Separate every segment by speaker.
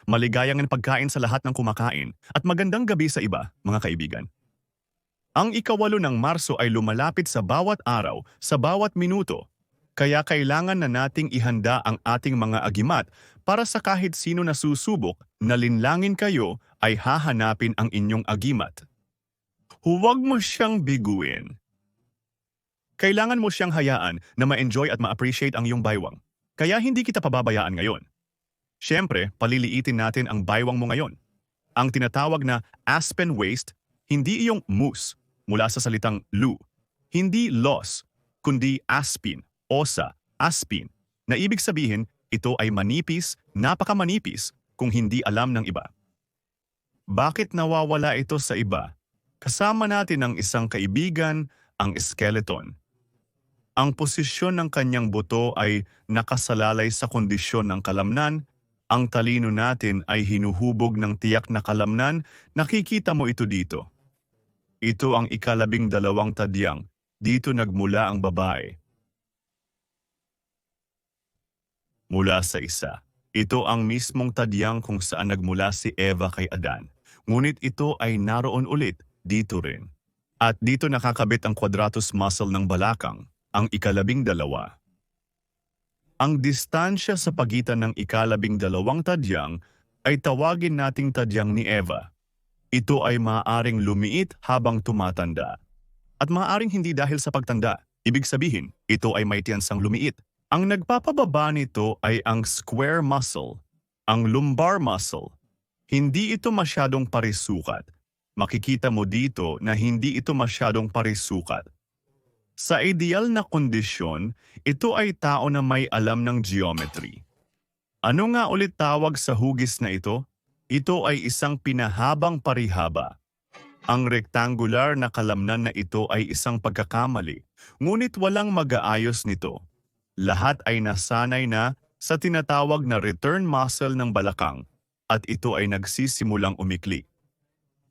Speaker 1: maligayang pagkain sa lahat ng kumakain, at magandang gabi sa iba, mga kaibigan. Ang ika-8 ng Marso ay lumalapit sa bawat araw, sa bawat minuto. Kaya kailangan na nating ihanda ang ating mga agimat para sa kahit sino na susubok na linlangin kayo ay hahanapin ang inyong agimat. Huwag mo siyang biguin. Kailangan mo siyang hayaan na ma-enjoy at ma-appreciate ang iyong baywang. Kaya hindi kita pababayaan ngayon. Siyempre, paliliitin natin ang baywang mo ngayon. Ang tinatawag na aspen waist, hindi iyong moose mula sa salitang lu. Hindi los, kundi aspin, osa, aspin, na ibig sabihin ito ay manipis, napakamanipis kung hindi alam ng iba. Bakit nawawala ito sa iba? Kasama natin ang isang kaibigan, ang skeleton. Ang posisyon ng kanyang buto ay nakasalalay sa kondisyon ng kalamnan. Ang talino natin ay hinuhubog ng tiyak na kalamnan. Nakikita mo ito dito. Ito ang ika-12 tadyang. Dito nagmula ang babae. Mula sa isa. Ito ang mismong tadyang kung saan nagmula si Eva kay Adan. Ngunit ito ay naroon ulit dito rin. At dito nakakabit ang quadratus muscle ng balakang. Ang ika-12. Ang distansya sa pagitan ng ika-12 tadyang ay tawagin nating tadyang ni Eva. Ito ay maaaring lumiit habang tumatanda. At maaaring hindi dahil sa pagtanda. Ibig sabihin, ito ay may tiyansang lumiit. Ang nagpapababa nito ay ang square muscle, ang lumbar muscle. Hindi ito masyadong parisukat. Makikita mo dito na hindi ito masyadong parisukat. Sa ideal na kondisyon, ito ay tao na may alam ng geometry. Ano nga ulit tawag sa hugis na ito? Ito ay isang pinahabang parihaba. Ang rectangular na kalamnan na ito ay isang pagkakamali, ngunit walang mag-aayos nito. Lahat ay nasanay na sa tinatawag na return muscle ng balakang at ito ay nagsisimulang umikli.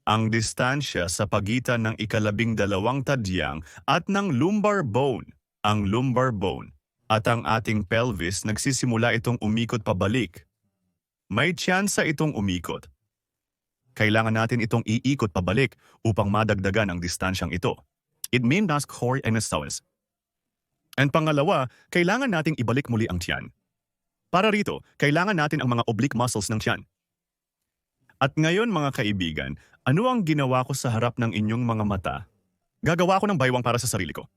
Speaker 1: Ang distansya sa pagitan ng ika-12 tadyang at ng lumbar bone, ang lumbar bone, at ang ating pelvis nagsisimula itong umikot pabalik. May tsansa itong umikot. Kailangan natin itong iikot pabalik upang madagdagan ang distansyang ito. It means nas core and nasawis. And pangalawa, kailangan nating ibalik muli ang tiyan. Para rito, kailangan natin ang mga oblique muscles ng tiyan. At ngayon mga kaibigan, ano ang ginawa ko sa harap ng inyong mga mata? Gagawa ko ng baywang para sa sarili ko.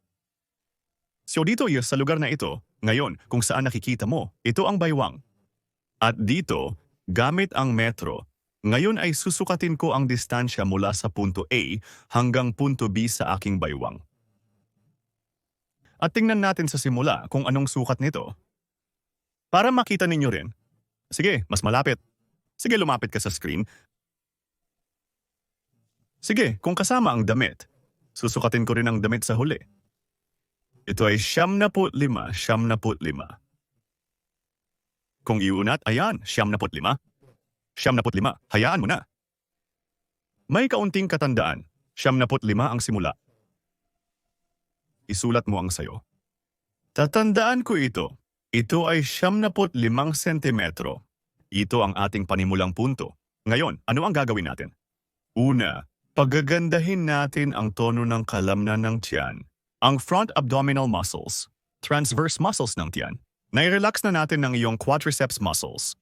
Speaker 1: So dito sa lugar na ito, ngayon kung saan nakikita mo, ito ang baywang. At dito, gamit ang metro, ngayon ay susukatin ko ang distansya mula sa punto A hanggang punto B sa aking baywang. At tingnan natin sa simula kung anong sukat nito. Para makita ninyo rin. Sige, mas malapit. Sige, lumapit ka sa screen. Sige, kung kasama ang damit, susukatin ko rin ang damit sa huli. Ito ay 75. Kung iunat, ayan, 75. 75, hayaan mo na. May kaunting katandaan, 75 ang simula. Isulat mo ang sayo. Tatandaan ko ito. Ito ay 75 sentimetro. Ito ang ating panimulang punto. Ngayon, ano ang gagawin natin? Una, pagagandahin natin ang tono ng kalamnan ng tiyan. Ang front abdominal muscles, transverse muscles ng tiyan. Nai-relax na natin ng iyong quadriceps muscles.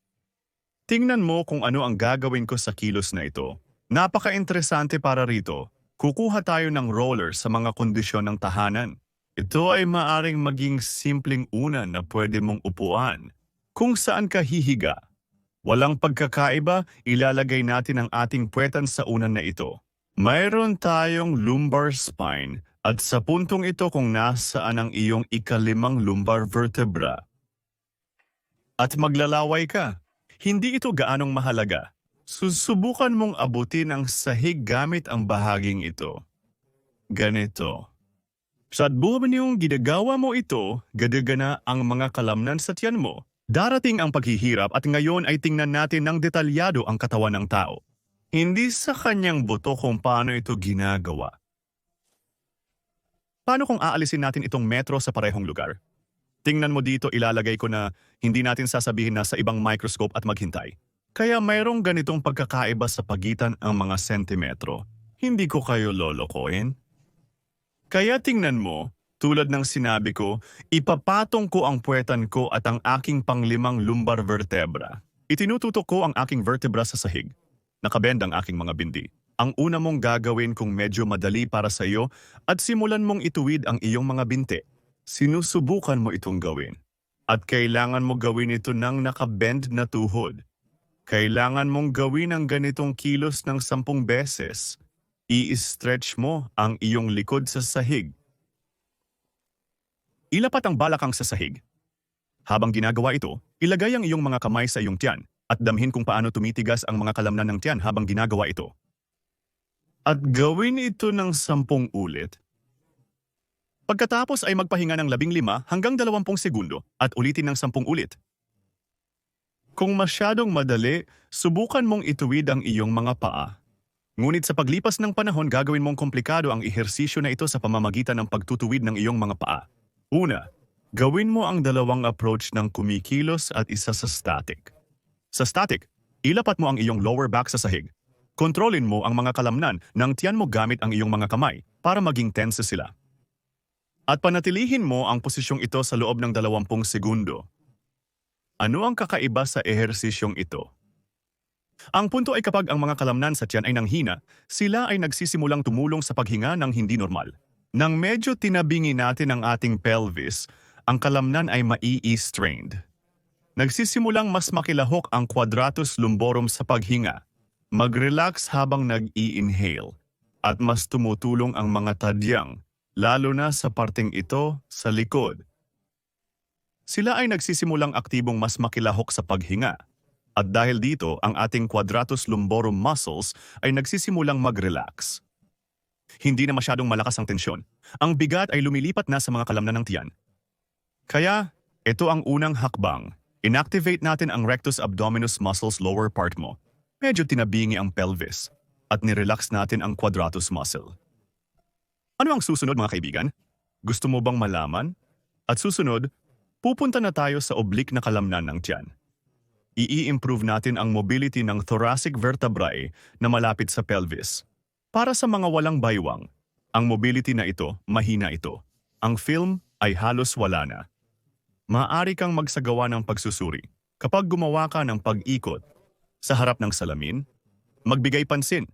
Speaker 1: Tingnan mo kung ano ang gagawin ko sa kilos na ito. Napaka-interesante para rito. Kukuha tayo ng roller sa mga kondisyon ng tahanan. Ito ay maaring maging simpleng unan na pwede mong upuan. Kung saan ka hihiga. Walang pagkakaiba, ilalagay natin ang ating puwetan sa unan na ito. Mayroon tayong lumbar spine at sa puntong ito kung nasaan ang iyong ika-5 lumbar vertebra. At maglalaway ka. Hindi ito gaanong mahalaga. Susubukan mong abutin ang sahig gamit ang bahaging ito. Ganito. Sa buwan niyong ginagawa mo ito, gadagana ang mga kalamnan sa tiyan mo. Darating ang paghihirap at ngayon ay tingnan natin ng detalyado ang katawan ng tao. Hindi sa kanyang buto kung paano ito ginagawa. Paano kung aalisin natin itong metro sa parehong lugar? Tingnan mo dito, ilalagay ko na hindi natin sasabihin na sa ibang microscope at maghintay. Kaya mayroong ganitong pagkakaiba sa pagitan ang mga sentimetro. Hindi ko kayo lolokohin. Kaya tingnan mo, tulad ng sinabi ko, ipapatong ko ang puwetan ko at ang aking panglimang lumbar vertebra. Itinututok ko ang aking vertebra sa sahig. Nakabend ang aking mga bindi. Ang una mong gagawin kung medyo madali para sa iyo at simulan mong ituwid ang iyong mga binti. Sinusubukan mo itong gawin. At kailangan mo gawin ito ng nakabend na tuhod. Kailangan mong gawin ang ganitong kilos ng 10 beses. I-stretch mo ang iyong likod sa sahig. Ilapat ang balakang sa sahig. Habang ginagawa ito, ilagay ang iyong mga kamay sa iyong tiyan at damhin kung paano tumitigas ang mga kalamnan ng tiyan habang ginagawa ito. At gawin ito ng 10 ulit. Pagkatapos ay magpahinga ng 15 hanggang 20 segundo at ulitin ng 10 ulit. Kung masyadong madali, subukan mong ituwid ang iyong mga paa. Ngunit sa paglipas ng panahon, gagawin mong komplikado ang ehersisyo na ito sa pamamagitan ng pagtutuwid ng iyong mga paa. Una, gawin mo ang 2 approach ng kumikilos at isa sa static. Sa static, ilapat mo ang iyong lower back sa sahig. Kontrolin mo ang mga kalamnan ng tiyan mo gamit ang iyong mga kamay para maging tense sila. At panatilihin mo ang posisyong ito sa loob ng 20 segundo. Ano ang kakaiba sa ehersisyong ito? Ang punto ay kapag ang mga kalamnan sa tiyan ay nanghina, sila ay nagsisimulang tumulong sa paghinga ng hindi normal. Nang medyo tinabingi natin ang ating pelvis, ang kalamnan ay mai-strained. Nagsisimulang mas makilahok ang quadratus lumborum sa paghinga. Mag-relax habang nag-i-inhale at mas tumutulong ang mga tadyang, lalo na sa parteng ito sa likod. Sila ay nagsisimulang aktibong mas makilahok sa paghinga. At dahil dito, ang ating quadratus lumborum muscles ay nagsisimulang mag-relax. Hindi na masyadong malakas ang tensyon. Ang bigat ay lumilipat na sa mga kalamnan ng tiyan. Kaya, ito ang unang hakbang. Inactivate natin ang rectus abdominis muscles lower part mo. Medyo tinabingi ang pelvis at nirelax natin ang quadratus muscle. Ano ang susunod mga kaibigan? Gusto mo bang malaman? At susunod, pupunta na tayo sa oblique na kalamnan ng tiyan. I-improve natin ang mobility ng thoracic vertebrae na malapit sa pelvis. Para sa mga walang baywang, ang mobility na ito, mahina ito. Ang film ay halos wala na. Maaari kang magsagawa ng pagsusuri kapag gumawa ka ng pag-ikot sa harap ng salamin. Magbigay pansin,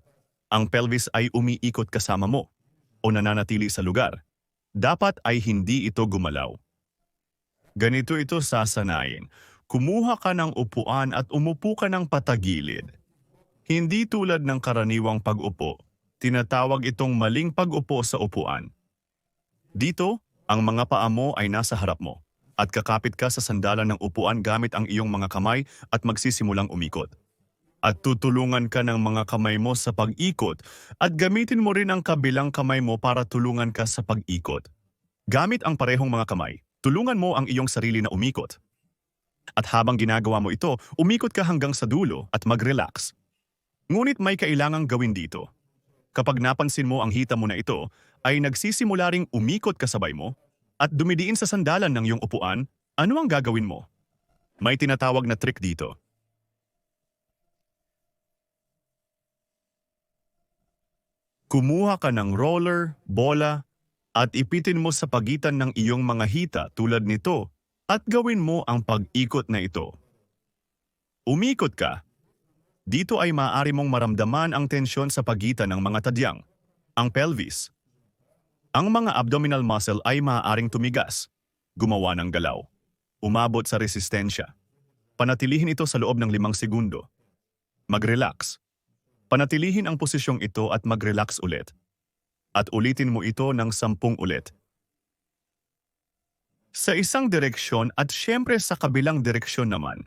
Speaker 1: ang pelvis ay umiikot kasama mo o nananatili sa lugar. Dapat ay hindi ito gumalaw. Ganito ito sasanayin. Kumuha ka ng upuan at umupo ka ng patagilid. Hindi tulad ng karaniwang pag-upo, tinatawag itong maling pag-upo sa upuan. Dito, ang mga paa mo ay nasa harap mo at kakapit ka sa sandalan ng upuan gamit ang iyong mga kamay at magsisimulang umikot. At tutulungan ka ng mga kamay mo sa pag-ikot at gamitin mo rin ang kabilang kamay mo para tulungan ka sa pag-ikot. Gamit ang parehong mga kamay, tulungan mo ang iyong sarili na umikot. At habang ginagawa mo ito, umikot ka hanggang sa dulo at mag-relax. Ngunit may kailangang gawin dito. Kapag napansin mo ang hita mo na ito, ay nagsisimula ring umikot kasabay mo at dumidiin sa sandalan ng iyong upuan, ano ang gagawin mo? May tinatawag na trick dito. Kumuha ka ng roller, bola, at ipitin mo sa pagitan ng iyong mga hita tulad nito at gawin mo ang pag-ikot na ito. Umikot ka. Dito ay maaari mong maramdaman ang tensyon sa pagitan ng mga tadyang, ang pelvis. Ang mga abdominal muscle ay maaaring tumigas, gumawa ng galaw, umabot sa resistensya. Panatilihin ito sa loob ng 5 segundo. Mag-relax. Panatilihin ang posisyong ito at mag-relax ulit. At ulitin mo ito ng 10 ulit. Sa isang direksyon at syempre sa kabilang direksyon naman.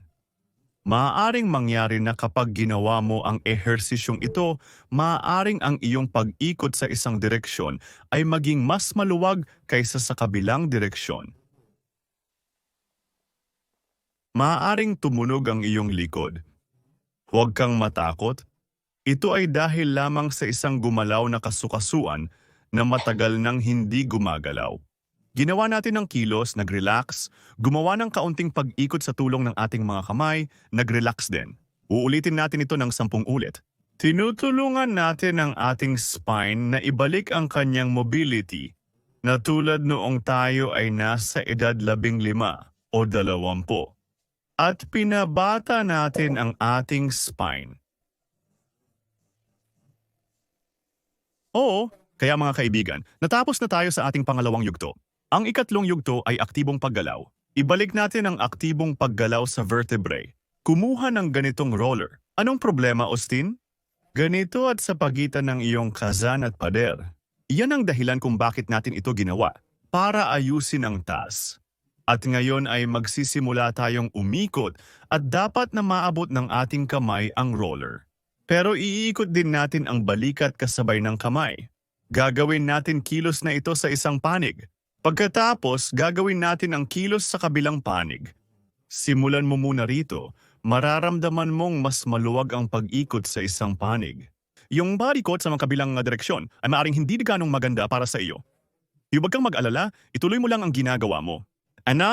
Speaker 1: Maaaring mangyari na kapag ginawa mo ang ehersisyong ito, maaaring ang iyong pag-ikot sa isang direksyon ay maging mas maluwag kaysa sa kabilang direksyon. Maaaring tumunog ang iyong likod. Huwag kang matakot. Ito ay dahil lamang sa isang gumalaw na kasukasuan na matagal nang hindi gumagalaw. Ginawa natin ng kilos, nag-relax, gumawa ng kaunting pag-ikot sa tulong ng ating mga kamay, nag-relax din. Uulitin natin ito ng 10 ulit. Tinutulungan natin ang ating spine na ibalik ang kanyang mobility na tulad noong tayo ay nasa edad 15 o 20. At pinabata natin ang ating spine. Oo, kaya mga kaibigan, natapos na tayo sa ating pangalawang yugto. Ang ikatlong yugto ay aktibong paggalaw. Ibalik natin ang aktibong paggalaw sa vertebrae. Kumuha ng ganitong roller. Anong problema, Austin? Ganito at sa pagitan ng iyong kazan at pader. Iyan ang dahilan kung bakit natin ito ginawa, para ayusin ang taas. At ngayon ay magsisimula tayong umikot at dapat na maabot ng ating kamay ang roller. Pero iikot din natin ang balikat kasabay ng kamay. Gagawin natin kilos na ito sa isang panig. Pagkatapos, gagawin natin ang kilos sa kabilang panig. Simulan mo muna rito. Mararamdaman mong mas maluwag ang pag-ikot sa isang panig. Yung barikot sa mga kabilang direksyon ay maaaring hindi ganong maganda para sa iyo. Huwag kang mag-alala, ituloy mo lang ang ginagawa mo.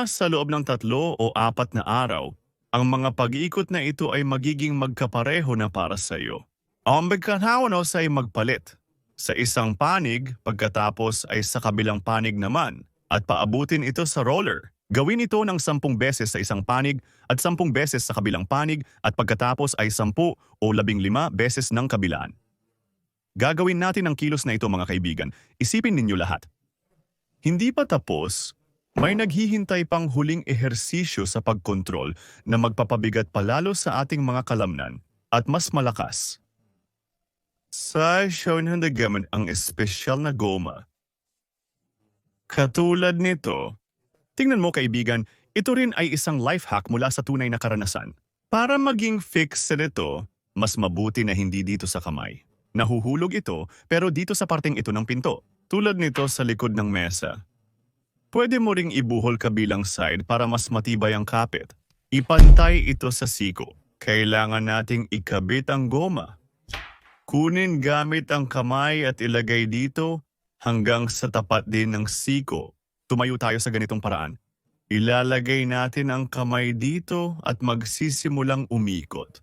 Speaker 1: Sa loob ng 3 o 4 na araw, ang mga pag-iikot na ito ay magiging magkapareho na para sa iyo. Ang pagkataon ay magpalit. Sa isang panig, pagkatapos ay sa kabilang panig naman, at paabutin ito sa roller. Gawin ito ng 10 beses sa isang panig at 10 beses sa kabilang panig at pagkatapos ay 10 o 15 beses ng kabilaan. Gagawin natin ang kilos na ito mga kaibigan. Isipin ninyo lahat. Hindi pa tapos, may naghihintay pang huling ehersisyo sa pagkontrol na magpapabigat palalo sa ating mga kalamnan at mas malakas. Sa show na gamit ang espesyal na goma. Katulad nito, tingnan mo kaibigan, ito rin ay isang life hack mula sa tunay na karanasan. Para maging fix nito, mas mabuti na hindi dito sa kamay. Nahuhulog ito pero dito sa parteng ito ng pinto, tulad nito sa likod ng mesa. Pwede mo ring ibuhol kabilang side para mas matibay ang kapit. Ipantay ito sa siko. Kailangan nating ikabit ang goma. Kunin gamit ang kamay at ilagay dito hanggang sa tapat din ng siko. Tumayo tayo sa ganitong paraan. Ilalagay natin ang kamay dito at magsisimulang umikot.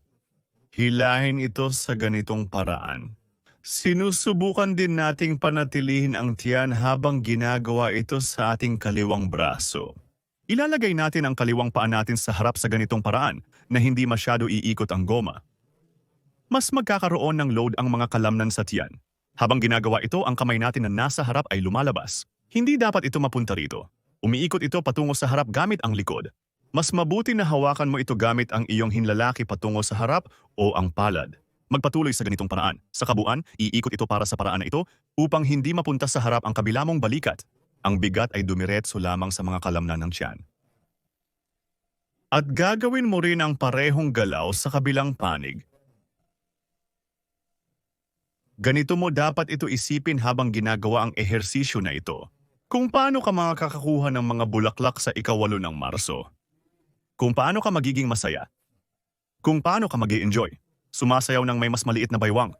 Speaker 1: Hilahin ito sa ganitong paraan. Sinusubukan din nating panatilihin ang tiyan habang ginagawa ito sa ating kaliwang braso. Ilalagay natin ang kaliwang paa natin sa harap sa ganitong paraan na hindi masyado iikot ang goma. Mas magkakaroon ng load ang mga kalamnan sa tiyan. Habang ginagawa ito, ang kamay natin na nasa harap ay lumalabas. Hindi dapat ito mapunta rito. Umiikot ito patungo sa harap gamit ang likod. Mas mabuti na hawakan mo ito gamit ang iyong hinlalaki patungo sa harap o ang palad. Magpatuloy sa ganitong paraan. Sa kabuuan, iikot ito para sa paraan na ito upang hindi mapunta sa harap ang kabila mong balikat. Ang bigat ay dumiretso lamang sa mga kalamnan ng tiyan. At gagawin mo rin ang parehong galaw sa kabilang panig. Ganito mo dapat ito isipin habang ginagawa ang ehersisyo na ito. Kung paano ka makakakuha ng mga bulaklak sa ika-8 ng Marso. Kung paano ka magiging masaya. Kung paano ka mag-i-enjoy. Sumasayaw ng may mas maliit na baywang.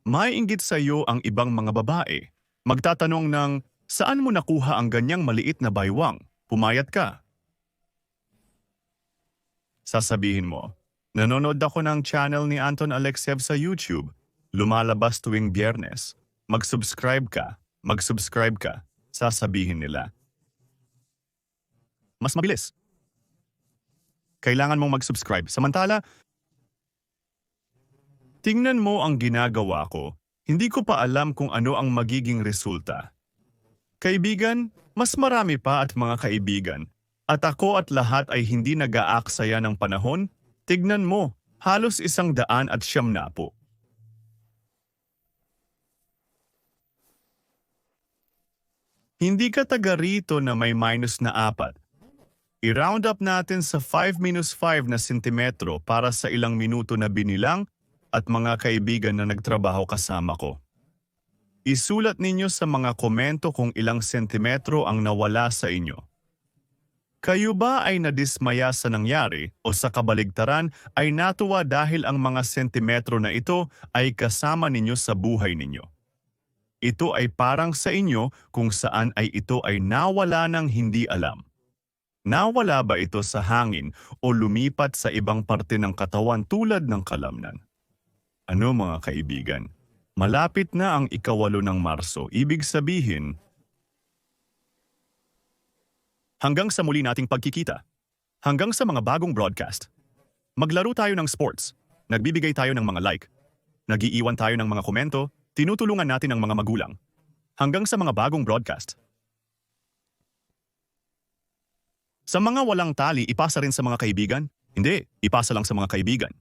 Speaker 1: May inggit sa iyo ang ibang mga babae. Magtatanong ng, saan mo nakuha ang ganyang maliit na baywang? Pumayat ka. Sasabihin mo, nanonood ako ng channel ni Anton Alexev sa YouTube. Lumalabas tuwing Biyernes. Mag-subscribe ka. Mag-subscribe ka. Sasabihin nila. Mas mabilis. Kailangan mong mag-subscribe. Samantala, tingnan mo ang ginagawa ko. Hindi ko pa alam kung ano ang magiging resulta. Kaibigan, mas marami pa at mga kaibigan. At ako at lahat ay hindi nag-aaksaya ng panahon. Tignan mo, halos 100 at 90 po. Hindi ka taga rito na may minus na 4. I-round up natin sa 5 minus 5 na sentimetro para sa ilang minuto na binilang at mga kaibigan na nagtrabaho kasama ko. Isulat ninyo sa mga komento kung ilang sentimetro ang nawala sa inyo. Kayo ba ay nadismaya sa nangyari o sa kabaligtaran ay natuwa dahil ang mga sentimetro na ito ay kasama ninyo sa buhay ninyo? Ito ay parang sa inyo kung saan ay ito ay nawala ng hindi alam. Nawala ba ito sa hangin o lumipat sa ibang parte ng katawan tulad ng kalamnan? Ano mga kaibigan? Malapit na ang ikawalo ng Marso. Ibig sabihin, hanggang sa muli nating pagkikita. Hanggang sa mga bagong broadcast. Maglaro tayo ng sports. Nagbibigay tayo ng mga like. Nag-iiwan tayo ng mga komento. Tinutulungan natin ang mga magulang. Hanggang sa mga bagong broadcast. Sa mga walang tali, ipasa rin sa mga kaibigan? Hindi, ipasa lang sa mga kaibigan.